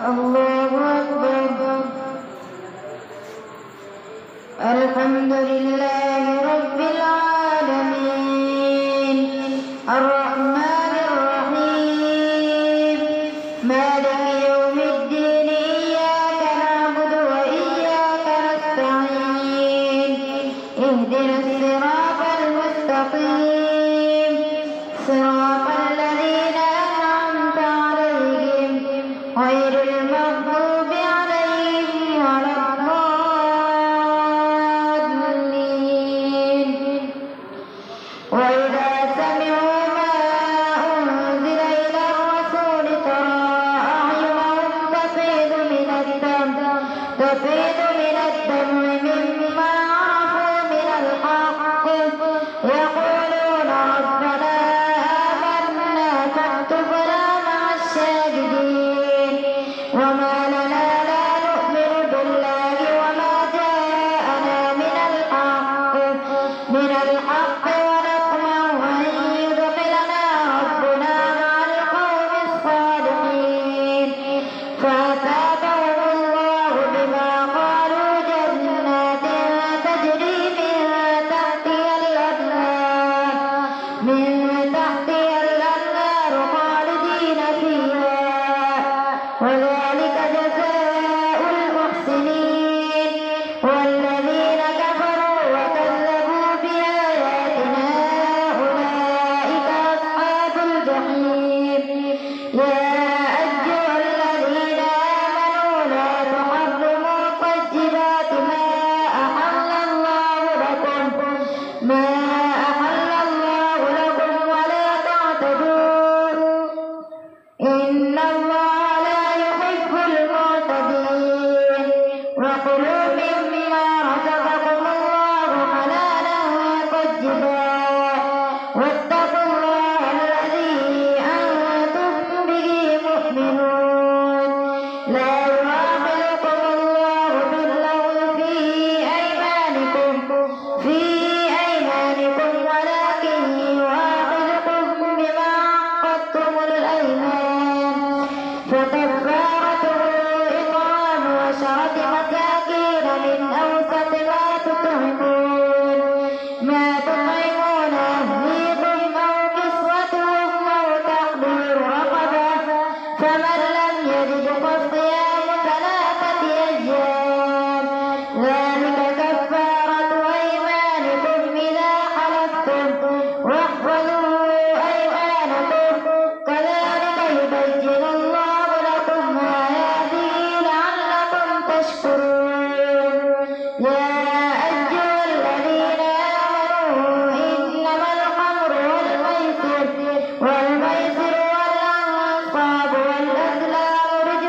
الله أكبر. الحمد لله رب العالمين الرحمن الرحيم مالك يوم الدين إياك نعبد وإياك نستعين اهدنا الصراط المستقيم صراط الذين أنعمت عليهم غير المغضوب عليهم ولا الضالين. وإذا سمعوا ما أنزل إلى الرسول ترى أعينهم تفيض من الدمع مما عرفوا من الحق يقولون ربنا آمنا فاكتبنا مع الشاهدين. وما لنا لا نؤمن بالله وما جاءنا من الحق ونطمع أن يدخلنا ربنا مع القوم الصالحين فأثابهم الله بما قالوا جنات تجري من تحتها الأنهار خالدين فيها وذلك جزاء المحسنين. والذين كفروا وكذبوا بآياتنا أولئك أصحاب الجحيم. يا أيها الذين آمنوا لا تحرموا طيبات ما أحل الله لكم ولا تعتدوا إن الله لا يحب المعتدين. وكلوا مما رزقكم الله حلالا طيبا واتقوا الله الذي أنتم به مؤمنون. لا يؤاخذكم الله باللغو في أيمانكم ولكن يؤاخذكم بما عقدتم الأيمان فكفارته إطعام عشرة مساكين من أوسط ما تطعمون أهليكم أو كسوتهم أو تحرير رقبة فمن لم يجد فصيام 3 أيام ذلك كفارة أيمانكم إذا حلفتم واحفظوا أيمانكم كذلك يبين الله لكم آياته لعلكم تشكرون. يا أيها الذين آمنوا إنما الخمر والميسر والأنصاب والأزلام رجس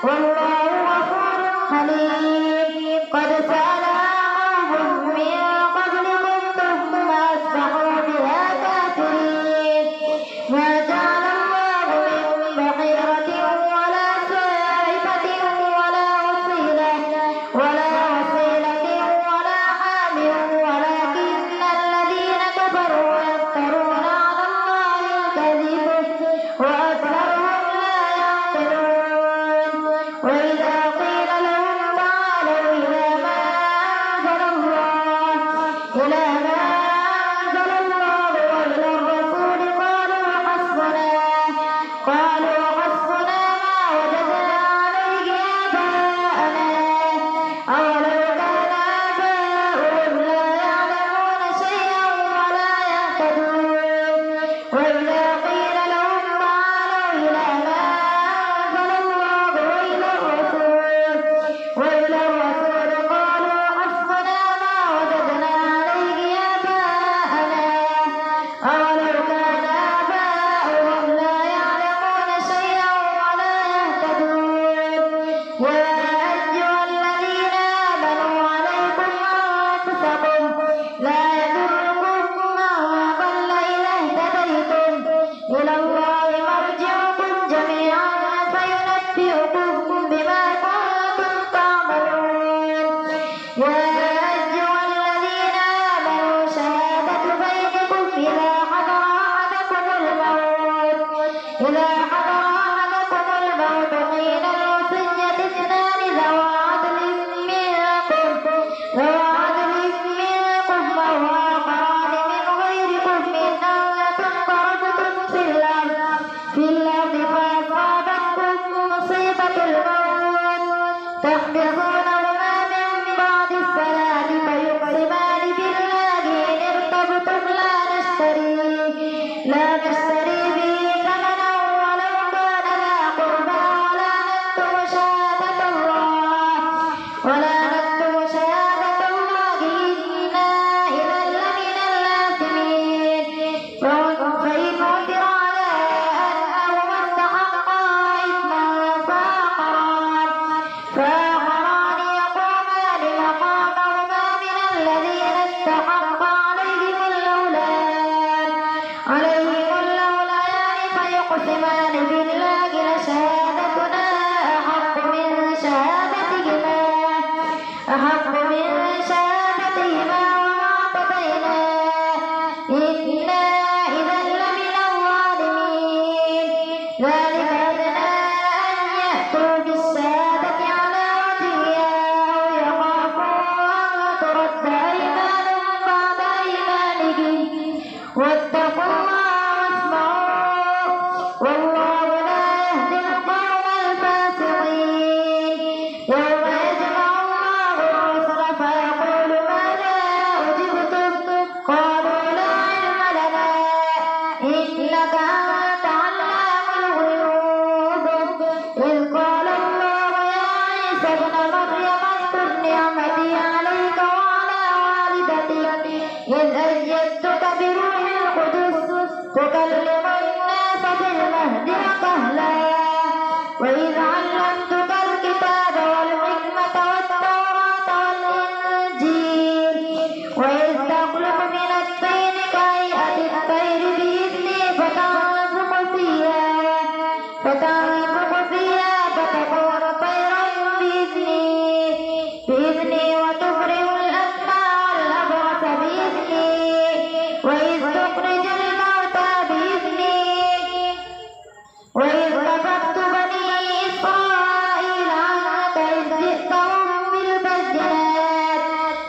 والله غفور حليم قد سألها قوم من قبلكم ثم أصبحوا بها كافرين ما جعل الله من بحيرة ولا سائبة ولا وصيلة ولا حام ولكن الذين كفروا يفترون على الله الكذب وأكثرهم لا يعقلون وإذا قيل لهم تعالوا إلى ما أنزل الله وإلى الرسول قالوا حسبنا ما وجدنا عليه آباءنا أولو كان آباؤهم لا يعلمون شيئا ولا يهتدون وإذا قيل لهم تعالوا إلى ما أنزل الله وإلى الرسول قالوا حسبنا ما وجدنا عليه آباءنا أولو كان آباؤهم لا يعلمون شيئا ولا يهتدون يا أيها الذين آمنوا عليكم أنفسكم لا يضركم من ضل إذا اهتديتم إلى الله مرجعكم جميعا فينبئكم بما كنتم تعملون يا أيها الذين آمنوا شهادة بينكم إذا حضر أحدكم الموت حين الوصية اثنان ذوى عدل منكم أو آخران من غيركم إن أنتم ضربتم في الأرض فأصابتكم مصيبة الموت تحبطونهما من بعد الصلاة فيقسمان بالله إن ارتبتم لا نشتري به ثمنا ولو كان ذا قربى ولا نكتم شهادة الله إنا إذا لمن الآثمين فإن عثر على أنهما استحقا إثما فآخران يقومان مقامهما من الذين استحق عليهم الأوليان فيقسمان بالله لشهادتنا أحق من شهادتهما وما اعتدينا إنا إذا لمن الظالمين ذلك أدنى أن يأتوا بالشهادة على وجهها أو يخافوا أن ترد أيمان بعد أيمانهم واتقوا الله واسمعوا والله لا يهدي القوم الفاسقين يوم يجمع الله الرسل فيقول ماذا أجبتم قالوا لا علم لنا إنك أنت علام الغيوب إذ قال الله يا عيسى ابن مريم اذكر نعمتي عليك وعلى والدتك إذ أيدتك بروح القدس تكلم الناس في المهد وكهلا وإذ علمتك الكتاب والحكمة والتوراة والإنجيل وإذ تخلق من الطين كهيئة الطير بإذني فتنفخ فيها فتكون طيرا بإذني وتبرئ الأكمى والأبرص بإذني وإذ تخرج الموتى بإذني وإذ كففت بني إسرائيل عنك إذ جئتهم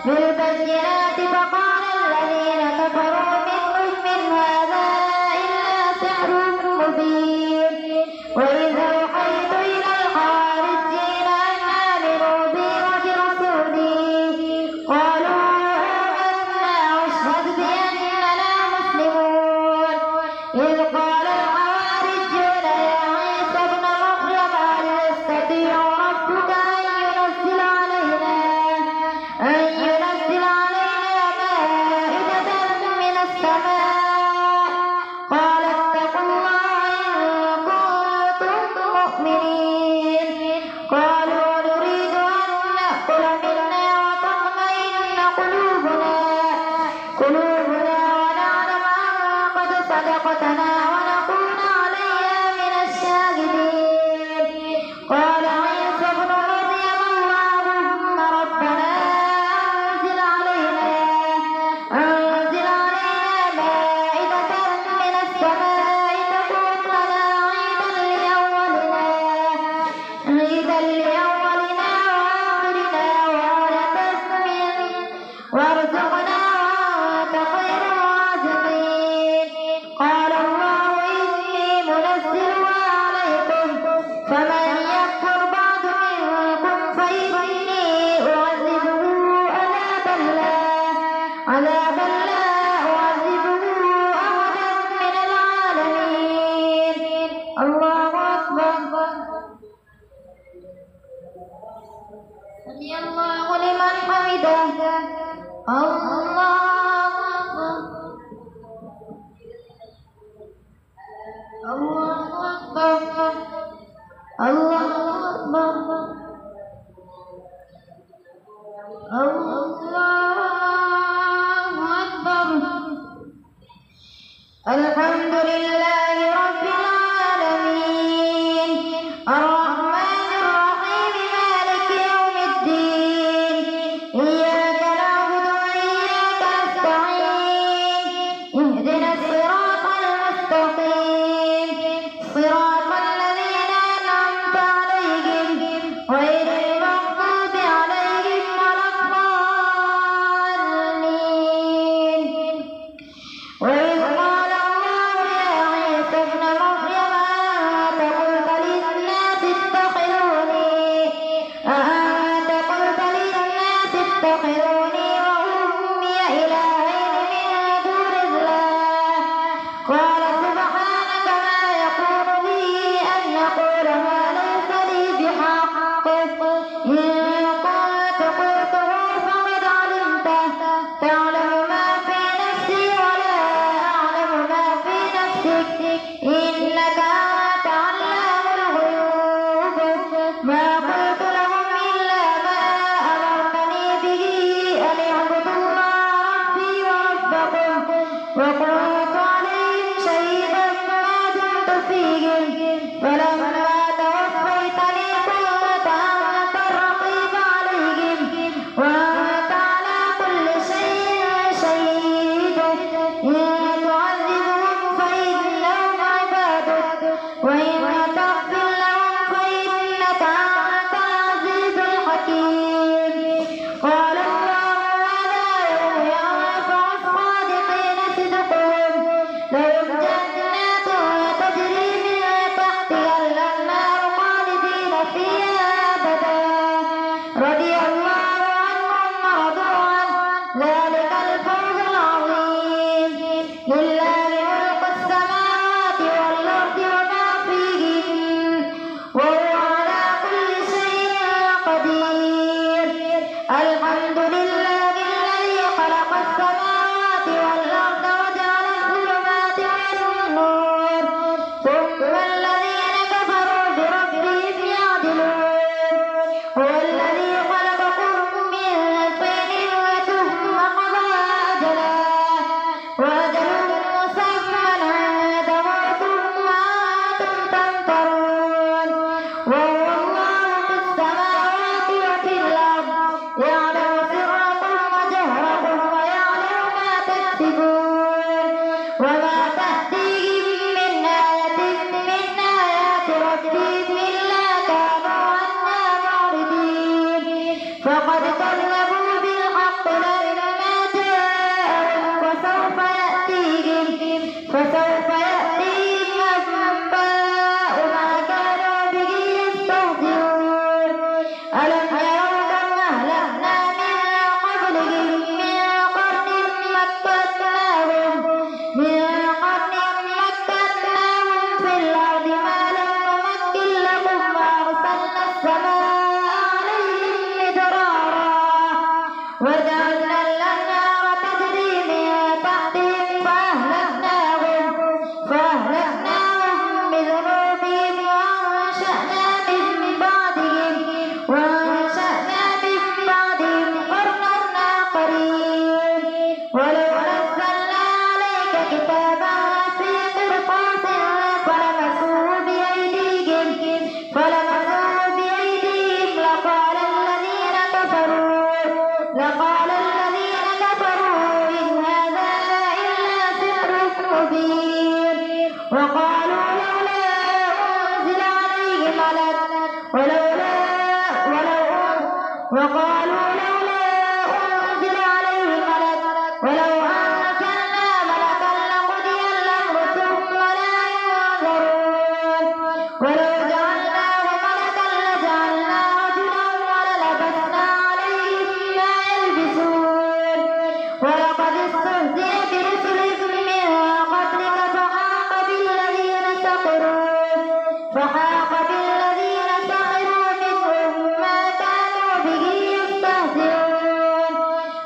بالبينات فقال الذين كفروا منهم من هذا إلا سحر مبين وإذ أوحيت إلى الحواريين أن آمنوا بي وبرسولي قالوا آمنا واشهد بأننا مسلمون إذ قال الحواريون يا عيسى ابن مريم هل يستطيع ربك أن ينزل علينا مائدة من السماء قال اتقوا الله إن كنتم الله أكبر الله أكبر الله أكبر. الحمد لله رب العالمين الرحمن الرحيم مالك يوم الدين إياك نعبد وإياك نستعين اهدنا الصراط المستقيم صراط الذين أنعمت عليهم غير المغضوب عليهم ولا الضالين. وإذ قال الله يا عيسى ابن مريم أأنت قلت للناس اتخذوني وأمي إلهين من دون الله قال سبحانك ما يكون لي أن أقول ما ليس لي بحق إن كنت قلته فقد علمته تعلم ما في نفسي ولا أعلم ما في نفسك إنك أنت علام الغيوب. ما قلت لهم إلا ما أمرتني به أن اعبدوا الله ربي وربكم وكنت عليهم شهيدا ما دمت فيهم فلما توفيتني كنت أنت الرقيب عليهم وأنت على كل شيء شهيد. إن تعذبهم فإنهم عبادك وإن تغفر لهم فإنك أنت العزيز الحكيم. قال الله هذا يوم ينفع الصادقين صدقهم لهم جنات تجري من تحتها الأنهار خالدين فيها أبدا رضي الله عنهم ورضوا عنه ذلك الفوز العظيم. لله ملك السماوات والأرض وما فيهن وهو على كل شيء قدير. الحمد لله الذي خلق السماوات والأرض وجعل الظلمات والنور ثم الذين كفروا بربهم يعدلون. هو الذي خلقكم من طين ثم قضى أجلا وأجل مسمى عنده ثم أنتم تمترون. وهو الله في السماوات وفي الأرض يعلم سركم وجهركم ويعلم ما تكسبون وما تأتيهم من آية من آيات ربهم إلا كانوا عنها معرضين. فقد كذبوا بالحق لما جاءهم فسوف يأتيهم أنباء ما كانوا به يستهزئون. ألم يروا كم أهلكنا من قبلهم من قرن مكناهم في الأرض ما لم نمكن لكم وأرسلنا السماء عليهم مدرارا وجعلنا الأنهار تجري من تحتهم فأهلكناهم بذنوبهم وأنشأنا من بعدهم قرنا آخرين. ولو نزلنا عليك كتابا في قرطاس فلمسوه بأيديهم لقال الذين كفروا إن هذا إلا سحر مبين. وقالوا لولا أنزل عليه ملك ولو أنزلنا ملكا لقضي الأمر ثم لا ينظرون. ولو جعلناه ملكا لجعلناه رجلا وللبسنا عليهم ما يلبسون. ولقد استهزئ برسل من قبلك فحاق بالذين سخروا منهم ما كانوا به يستهزئون.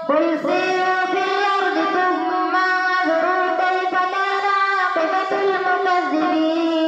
قل سيروا في الأرض ثم انظروا كيف كان عاقبة المكذبين.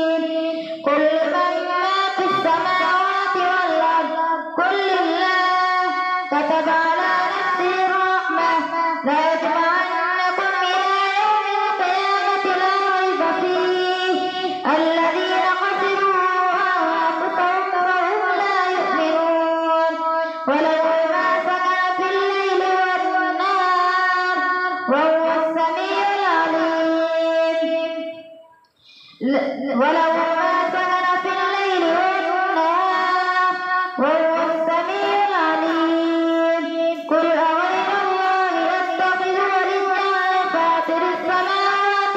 وله ما سكن في الليل والنهار وهو السميع العليم قل أغير الله يتخذ وليا فاطر السماوات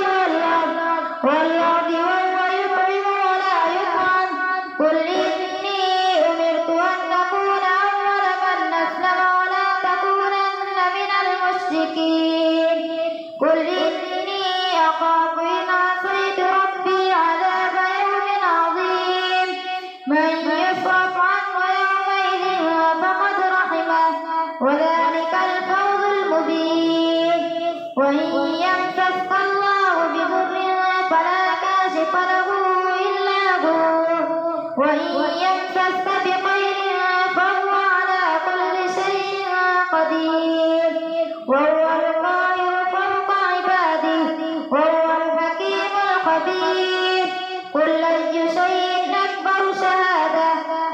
والأرض وهو يطعم ولا يطعم قل إني أمرت أن أكون أول من أسلم ولا تكونن من المشركين قل إني أخاف إن عصيت ربي عذاب يوم عظيم من يصرف عنه يومئذ فقد رحمه وذلك الفوز المبين وإن يمسسك الله بضر فلا كاشف له إلا هو وإن يمسسك بخير فهو على كل شيء قدير وهو القاهر فوق عباده وهو الحكيم الخبير قل أي شيء أكبر شهادة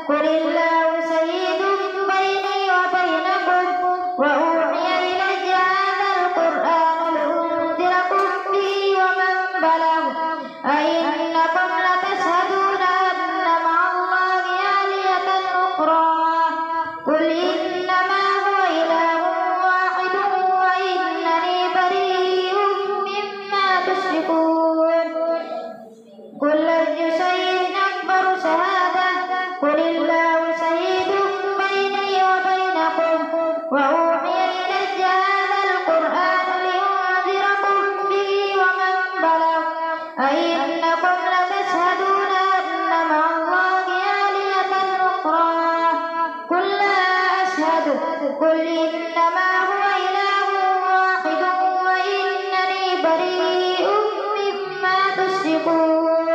قل الله شهيد بيني وبينكم وأوحي إلي هذا القرآن لأنذركم به ومن بلغ أئنكم لتشهدون أن مع الله آلهة أخرى قل إنما هو إله واحد وإنني بريء مما تشركون قل أي شيء أكبر شهادة قل الله شهيد بيني وبينكم وأوحي إلي هذا القرآن لأنذركم به ومن بلغ أئنكم لتشهدون أن مع الله آلهة أخرى قل لا أشهد قل إنما هو إله واحد وإنني بريء مما تشركون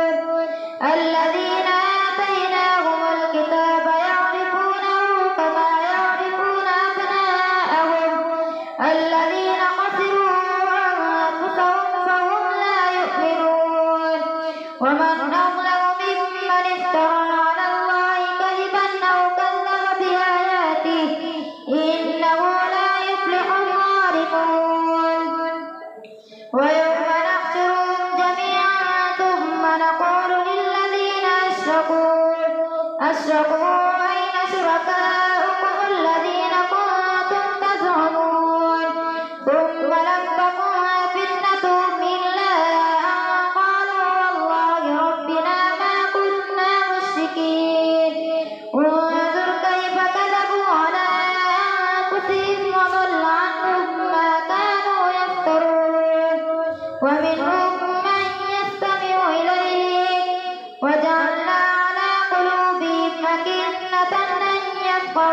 الذين آتيناهم الكتاب يعرفونه كما يعرفون أبناءهم الذين خسروا أنفسهم فهم لا يؤمنون ومن أظلم ممن افترى على الله كذبا أو كذب بآياته إنه لا يفلح الظالمون ويوم نحشرهم جميعا ثم نقول للذين أشركوا أين شركاؤكم الذين كنتم تزعمون ثم لم تكن فتنتهم إلا أن قالوا والله ربنا ما كنا مشركين انظر كيف كذبوا على أنفسهم وضل عنهم ما كانوا يفترون ومنهم من يستمع إليك وجعلنا على قلوبهم أكنة أن يفقهوه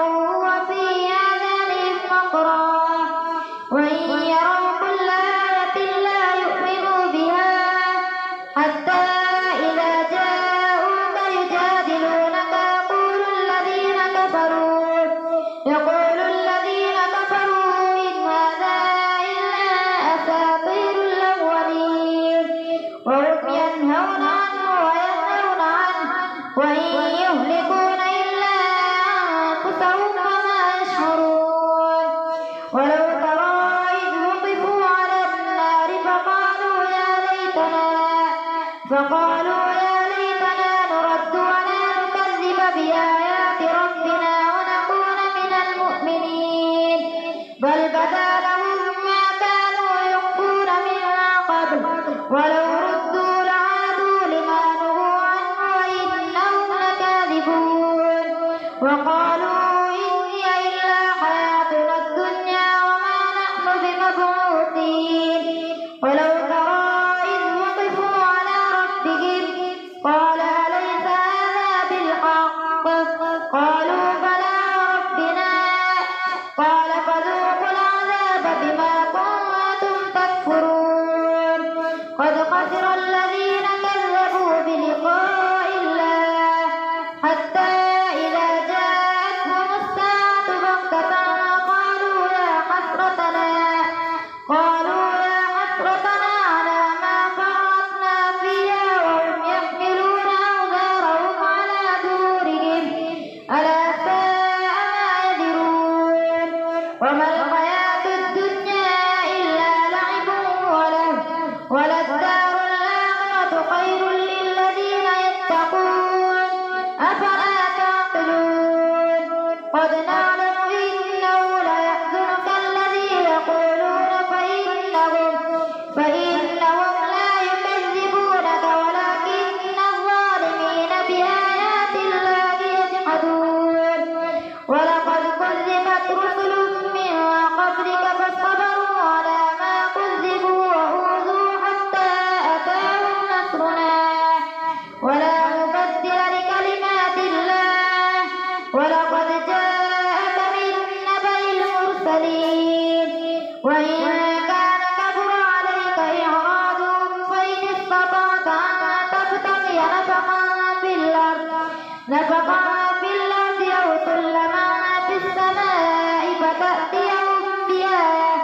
قد نعلم إنه ليحزنك الذي يقولون فإنهم لا يكذبونك ولكن الظالمين بآيات الله يجحدون ولقد كذبت رسل من قبلك فصبروا على ما كذبوا وأوذوا حتى أتاهم نصرنا ولا مبدل لكلمات الله ولقد جاءك من نبأ المرسلين وإن كان كبر عليك إعراضهم فإن استطعت أن تبتغي نفقا في الأرض أو سلما في السماء فتأتيهم بآية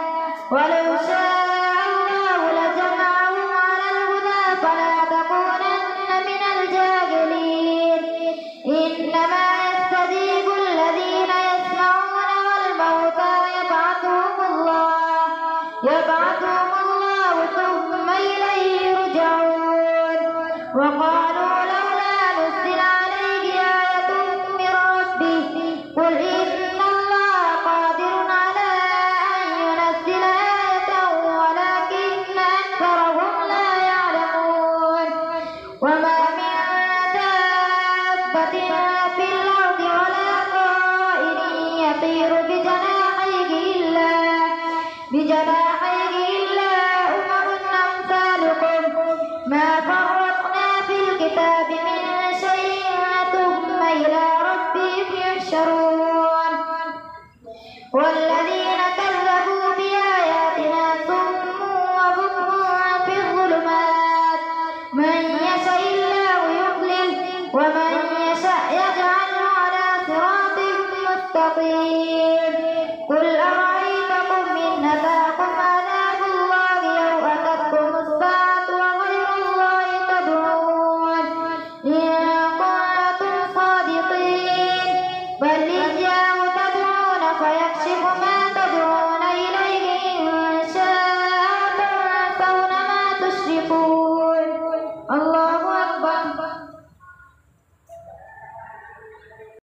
ولو شاء الله لجمعهم على الهدى فلا تكونن من الجاهلين إنما يستجيب الذين يسمعون والموتى يبعثهم الله ثم إليه يرجعون وقالوا لولا نزل عليه آية من ربه قل إن الله قادر على أن ينزل آية ولكن أكثرهم لا يعلمون وما من دابة في الأرض ولا طائر يطير بجناحيه إلا أمم أمثالكم ما فرطنا في الكتاب من